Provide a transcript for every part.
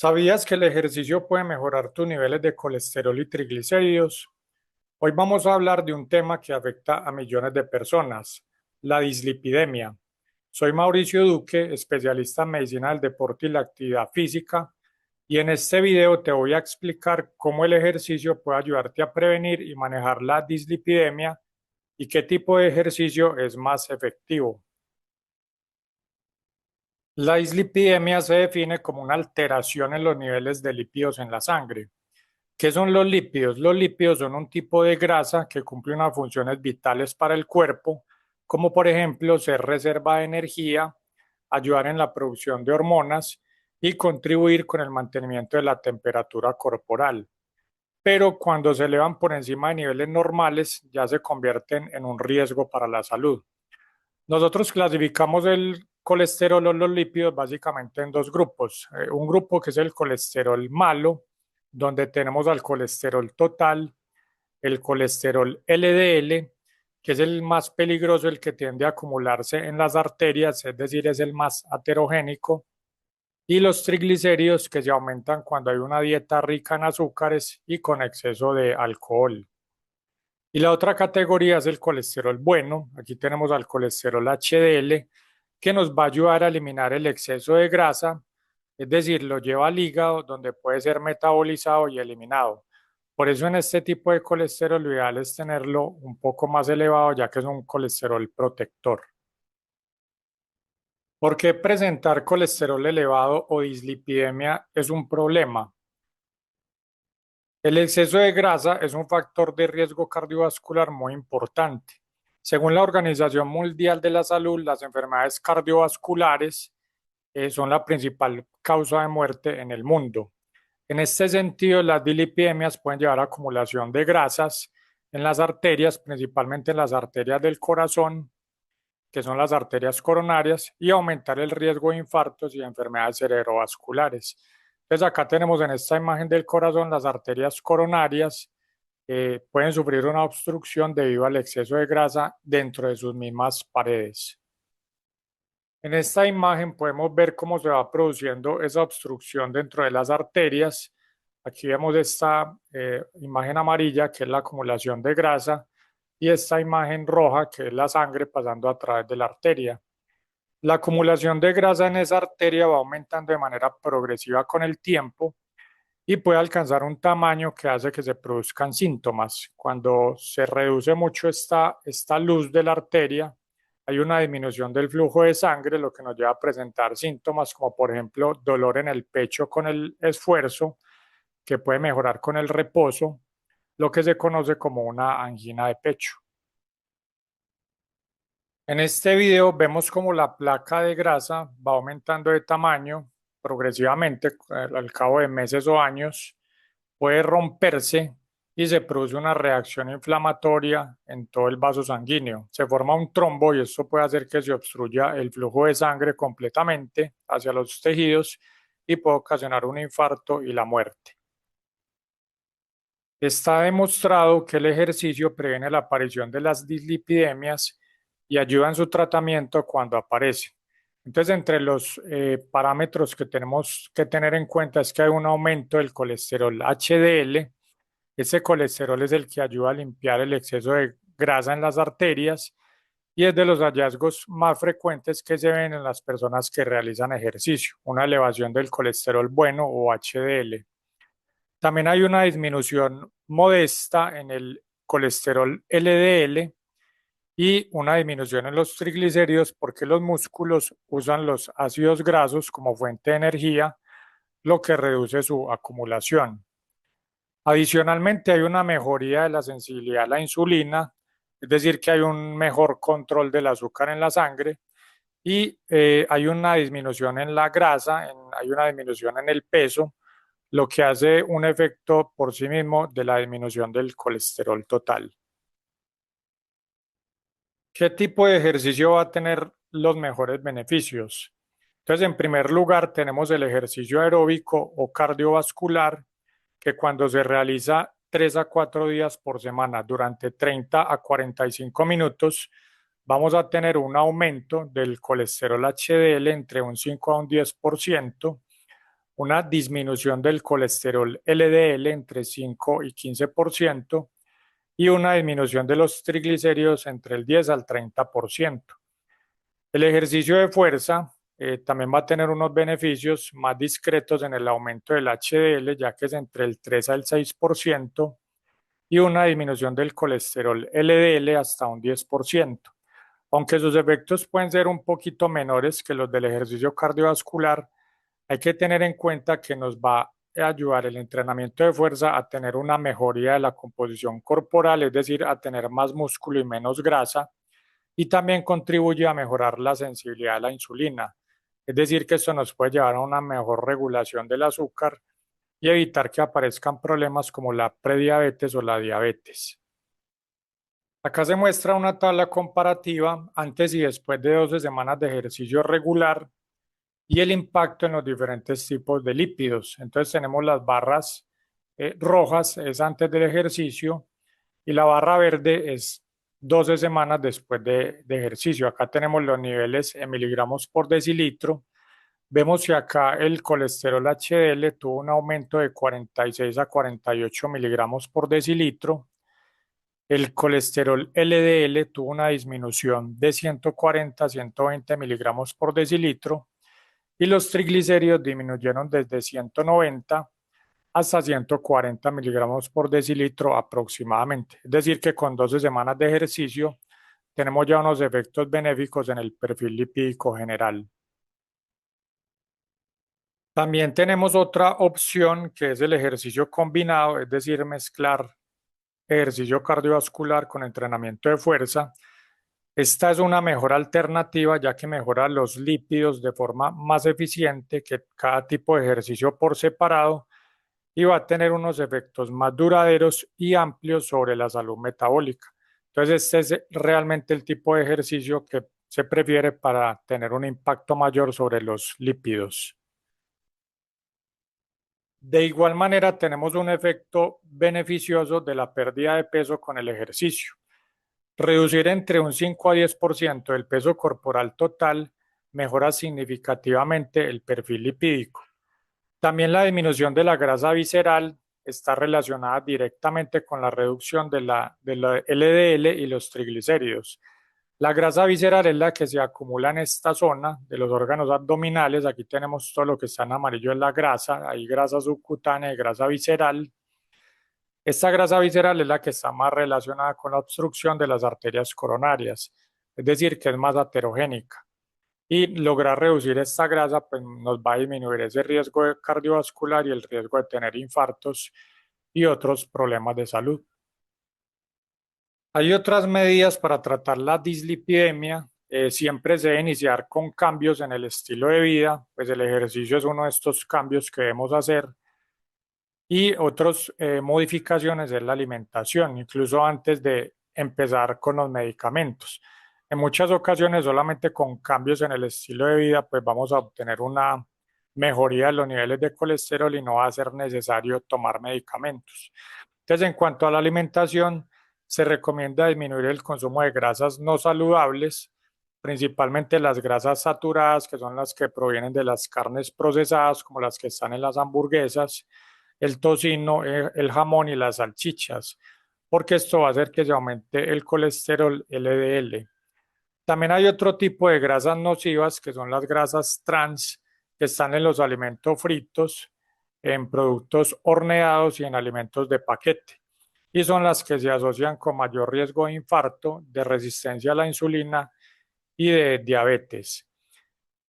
¿Sabías que el ejercicio puede mejorar tus niveles de colesterol y triglicéridos? Hoy vamos a hablar de un tema que afecta a millones de personas, la dislipidemia. Soy Mauricio Duque, especialista en medicina del deporte y la actividad física, y en este video te voy a explicar cómo el ejercicio puede ayudarte a prevenir y manejar la dislipidemia y qué tipo de ejercicio es más efectivo. La dislipidemia se define como una alteración en los niveles de lípidos en la sangre. ¿Qué son los lípidos? Los lípidos son un tipo de grasa que cumple unas funciones vitales para el cuerpo, como por ejemplo ser reserva de energía, ayudar en la producción de hormonas y contribuir con el mantenimiento de la temperatura corporal. Pero cuando se elevan por encima de niveles normales, ya se convierten en un riesgo para la salud. Nosotros clasificamos el colesterol o los lípidos básicamente en dos grupos. Un grupo que es el colesterol malo, donde tenemos al colesterol total, el colesterol LDL, que es el más peligroso, el que tiende a acumularse en las arterias, es decir, es el más aterogénico, y los triglicéridos que se aumentan cuando hay una dieta rica en azúcares y con exceso de alcohol. Y la otra categoría es el colesterol bueno. Aquí tenemos al colesterol HDL, que nos va a ayudar a eliminar el exceso de grasa, es decir, lo lleva al hígado donde puede ser metabolizado y eliminado. Por eso en este tipo de colesterol lo ideal es tenerlo un poco más elevado, ya que es un colesterol protector. ¿Por qué presentar colesterol elevado o dislipidemia es un problema? El exceso de grasa es un factor de riesgo cardiovascular muy importante. Según la Organización Mundial de la Salud, las enfermedades cardiovasculares son la principal causa de muerte en el mundo. En este sentido, las dislipidemias pueden llevar a acumulación de grasas en las arterias, principalmente en las arterias del corazón, que son las arterias coronarias, y aumentar el riesgo de infartos y enfermedades cerebrovasculares. Entonces acá tenemos en esta imagen del corazón las arterias coronarias pueden sufrir una obstrucción debido al exceso de grasa dentro de sus mismas paredes. En esta imagen podemos ver cómo se va produciendo esa obstrucción dentro de las arterias. Aquí vemos esta imagen amarilla, que es la acumulación de grasa, y esta imagen roja, que es la sangre pasando a través de la arteria. La acumulación de grasa en esa arteria va aumentando de manera progresiva con el tiempo y puede alcanzar un tamaño que hace que se produzcan síntomas. Cuando se reduce mucho esta luz de la arteria, hay una disminución del flujo de sangre, lo que nos lleva a presentar síntomas como por ejemplo dolor en el pecho con el esfuerzo, que puede mejorar con el reposo, lo que se conoce como una angina de pecho. En este video vemos como la placa de grasa va aumentando de tamaño progresivamente al cabo de meses o años, puede romperse y se produce una reacción inflamatoria en todo el vaso sanguíneo. Se forma un trombo y esto puede hacer que se obstruya el flujo de sangre completamente hacia los tejidos y puede ocasionar un infarto y la muerte. Está demostrado que el ejercicio previene la aparición de las dislipidemias y ayuda en su tratamiento cuando aparece. Entonces, entre los parámetros que tenemos que tener en cuenta es que hay un aumento del colesterol HDL. Ese colesterol es el que ayuda a limpiar el exceso de grasa en las arterias y es de los hallazgos más frecuentes que se ven en las personas que realizan ejercicio, una elevación del colesterol bueno o HDL. También hay una disminución modesta en el colesterol LDL y una disminución en los triglicéridos porque los músculos usan los ácidos grasos como fuente de energía, lo que reduce su acumulación. Adicionalmente, hay una mejoría de la sensibilidad a la insulina, es decir, que hay un mejor control del azúcar en la sangre y hay una disminución en la grasa, hay una disminución en el peso, lo que hace un efecto por sí mismo de la disminución del colesterol total. ¿Qué tipo de ejercicio va a tener los mejores beneficios? Entonces, en primer lugar, tenemos el ejercicio aeróbico o cardiovascular, que cuando se realiza 3 a 4 días por semana durante 30 a 45 minutos, vamos a tener un aumento del colesterol HDL entre un 5 a un 10%, una disminución del colesterol LDL entre 5 y 15% y una disminución de los triglicéridos entre el 10 al 30%. El ejercicio de fuerza también va a tener unos beneficios más discretos en el aumento del HDL, ya que es entre el 3 al 6%, y una disminución del colesterol LDL hasta un 10%. Aunque sus efectos pueden ser un poquito menores que los del ejercicio cardiovascular, hay que tener en cuenta que nos va a ayudar el entrenamiento de fuerza a tener una mejoría de la composición corporal, es decir, a tener más músculo y menos grasa, y también contribuye a mejorar la sensibilidad a la insulina. Es decir, que esto nos puede llevar a una mejor regulación del azúcar y evitar que aparezcan problemas como la prediabetes o la diabetes. Acá se muestra una tabla comparativa antes y después de 12 semanas de ejercicio regular y el impacto en los diferentes tipos de lípidos. Entonces tenemos las barras rojas, es antes del ejercicio, y la barra verde es 12 semanas después de ejercicio. Acá tenemos los niveles en miligramos por decilitro. Vemos que acá el colesterol HDL tuvo un aumento de 46 a 48 miligramos por decilitro. El colesterol LDL tuvo una disminución de 140 a 120 miligramos por decilitro y los triglicéridos disminuyeron desde 190 hasta 140 miligramos por decilitro aproximadamente. Es decir, que con 12 semanas de ejercicio tenemos ya unos efectos benéficos en el perfil lipídico general. También tenemos otra opción que es el ejercicio combinado, es decir, mezclar ejercicio cardiovascular con entrenamiento de fuerza. Esta es una mejor alternativa ya que mejora los lípidos de forma más eficiente que cada tipo de ejercicio por separado y va a tener unos efectos más duraderos y amplios sobre la salud metabólica. Entonces, este es realmente el tipo de ejercicio que se prefiere para tener un impacto mayor sobre los lípidos. De igual manera, tenemos un efecto beneficioso de la pérdida de peso con el ejercicio. Reducir entre un 5 a 10% del peso corporal total mejora significativamente el perfil lipídico. También la disminución de la grasa visceral está relacionada directamente con la reducción de la LDL y los triglicéridos. La grasa visceral es la que se acumula en esta zona de los órganos abdominales. Aquí tenemos todo lo que está en amarillo, es la grasa, hay grasa subcutánea y grasa visceral. Esta grasa visceral es la que está más relacionada con la obstrucción de las arterias coronarias, es decir, que es más aterogénica. Y lograr reducir esta grasa pues, nos va a disminuir ese riesgo cardiovascular y el riesgo de tener infartos y otros problemas de salud. Hay otras medidas para tratar la dislipidemia. Siempre se debe iniciar con cambios en el estilo de vida, pues el ejercicio es uno de estos cambios que debemos hacer y otras modificaciones es la alimentación, incluso antes de empezar con los medicamentos. En muchas ocasiones, solamente con cambios en el estilo de vida, pues vamos a obtener una mejoría de los niveles de colesterol y no va a ser necesario tomar medicamentos. Entonces, en cuanto a la alimentación, se recomienda disminuir el consumo de grasas no saludables, principalmente las grasas saturadas, que son las que provienen de las carnes procesadas, como las que están en las hamburguesas, el tocino, el jamón y las salchichas, porque esto va a hacer que se aumente el colesterol LDL. También hay otro tipo de grasas nocivas que son las grasas trans que están en los alimentos fritos, en productos horneados y en alimentos de paquete. Y son las que se asocian con mayor riesgo de infarto, de resistencia a la insulina y de diabetes.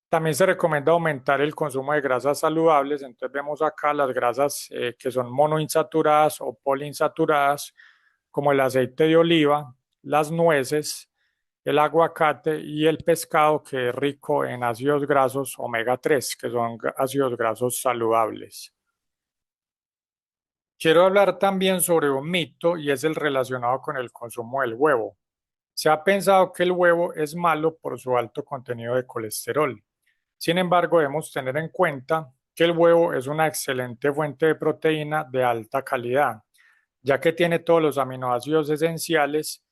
También se recomienda aumentar el consumo de grasas saludables. Entonces vemos acá las grasas que son monoinsaturadas o poliinsaturadas, como el aceite de oliva, las nueces, el aguacate y el pescado, que es rico en ácidos grasos omega 3, que son ácidos grasos saludables. Quiero hablar también sobre un mito y es el relacionado con el consumo del huevo. Se ha pensado que el huevo es malo por su alto contenido de colesterol. Sin embargo, debemos tener en cuenta que el huevo es una excelente fuente de proteína de alta calidad, ya que tiene todos los aminoácidos esenciales,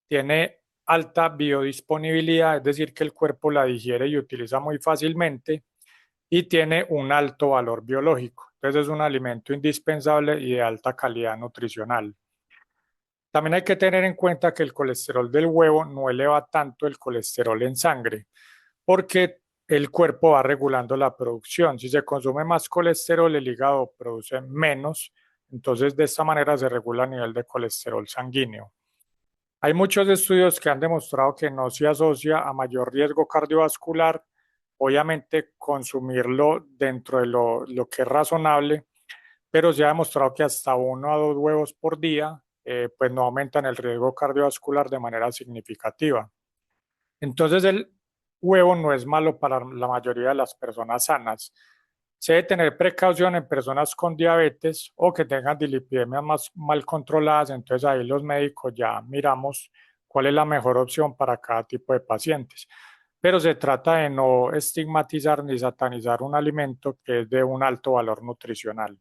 tiene alta biodisponibilidad, es decir, que el cuerpo la digiere y utiliza muy fácilmente, y tiene un alto valor biológico. Entonces es un alimento indispensable y de alta calidad nutricional. También hay que tener en cuenta que el colesterol del huevo no eleva tanto el colesterol en sangre, porque el cuerpo va regulando la producción. Si se consume más colesterol, el hígado produce menos, entonces de esta manera se regula el nivel de colesterol sanguíneo. Hay muchos estudios que han demostrado que no se asocia a mayor riesgo cardiovascular. Obviamente, consumirlo dentro de lo que es razonable, pero se ha demostrado que hasta 1 a 2 huevos por día pues no aumentan el riesgo cardiovascular de manera significativa. Entonces el huevo no es malo para la mayoría de las personas sanas. Se debe tener precaución en personas con diabetes o que tengan dislipidemias más mal controladas, entonces ahí los médicos ya miramos cuál es la mejor opción para cada tipo de pacientes. Pero se trata de no estigmatizar ni satanizar un alimento que es de un alto valor nutricional.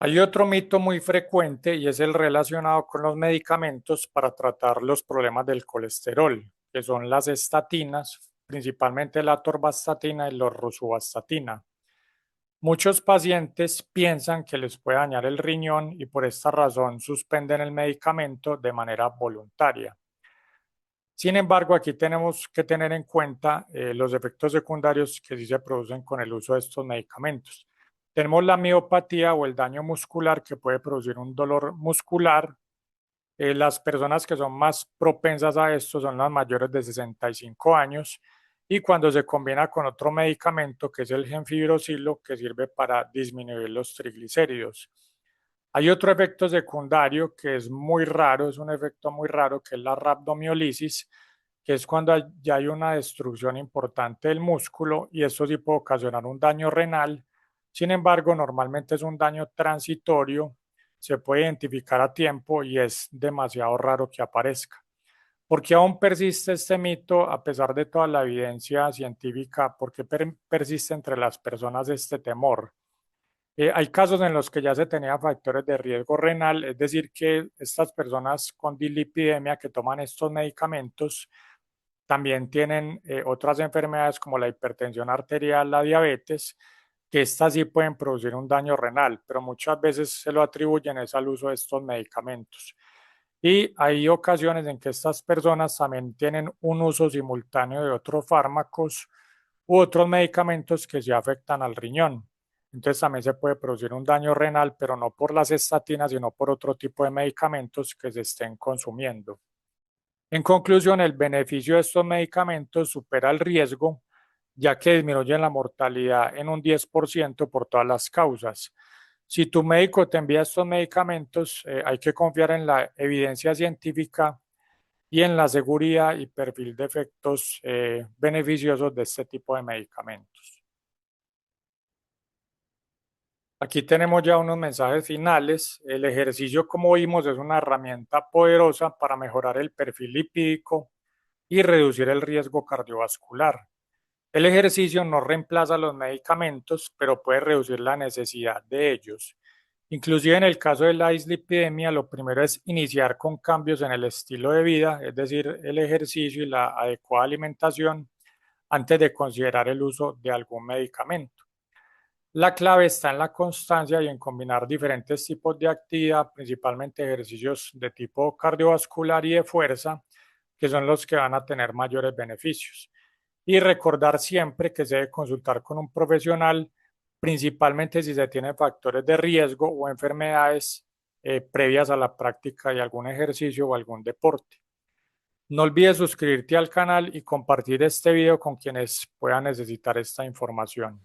Hay otro mito muy frecuente y es el relacionado con los medicamentos para tratar los problemas del colesterol, que son las estatinas, principalmente la atorvastatina y la rosuvastatina. Muchos pacientes piensan que les puede dañar el riñón y por esta razón suspenden el medicamento de manera voluntaria. Sin embargo, aquí tenemos que tener en cuenta los efectos secundarios que sí se producen con el uso de estos medicamentos. Tenemos la miopatía o el daño muscular que puede producir un dolor muscular. Las personas que son más propensas a esto son las mayores de 65 años y cuando se combina con otro medicamento que es el gemfibrosilo que sirve para disminuir los triglicéridos. Hay otro efecto secundario que es muy raro, es un efecto muy raro que es la rhabdomiolisis, que es cuando ya hay una destrucción importante del músculo y esto sí puede ocasionar un daño renal. Sin embargo, normalmente es un daño transitorio, se puede identificar a tiempo y es demasiado raro que aparezca. ¿Por qué aún persiste este mito a pesar de toda la evidencia científica? ¿Por qué persiste entre las personas este temor? Hay casos en los que ya se tenían factores de riesgo renal, es decir, que estas personas con dislipidemia que toman estos medicamentos también tienen otras enfermedades como la hipertensión arterial, la diabetes, que estas sí pueden producir un daño renal, pero muchas veces se lo atribuyen es al uso de estos medicamentos. Y hay ocasiones en que estas personas también tienen un uso simultáneo de otros fármacos u otros medicamentos que sí afectan al riñón. Entonces también se puede producir un daño renal, pero no por las estatinas, sino por otro tipo de medicamentos que se estén consumiendo. En conclusión, el beneficio de estos medicamentos supera el riesgo, ya que disminuyen la mortalidad en un 10% por todas las causas. Si tu médico te envía estos medicamentos, hay que confiar en la evidencia científica y en la seguridad y perfil de efectos beneficiosos de este tipo de medicamentos. Aquí tenemos ya unos mensajes finales. El ejercicio, como vimos, es una herramienta poderosa para mejorar el perfil lipídico y reducir el riesgo cardiovascular. El ejercicio no reemplaza los medicamentos, pero puede reducir la necesidad de ellos. Inclusive en el caso de la dislipidemia, lo primero es iniciar con cambios en el estilo de vida, es decir, el ejercicio y la adecuada alimentación, antes de considerar el uso de algún medicamento. La clave está en la constancia y en combinar diferentes tipos de actividad, principalmente ejercicios de tipo cardiovascular y de fuerza, que son los que van a tener mayores beneficios. Y recordar siempre que se debe consultar con un profesional, principalmente si se tienen factores de riesgo o enfermedades previas a la práctica de algún ejercicio o algún deporte. No olvides suscribirte al canal y compartir este video con quienes puedan necesitar esta información.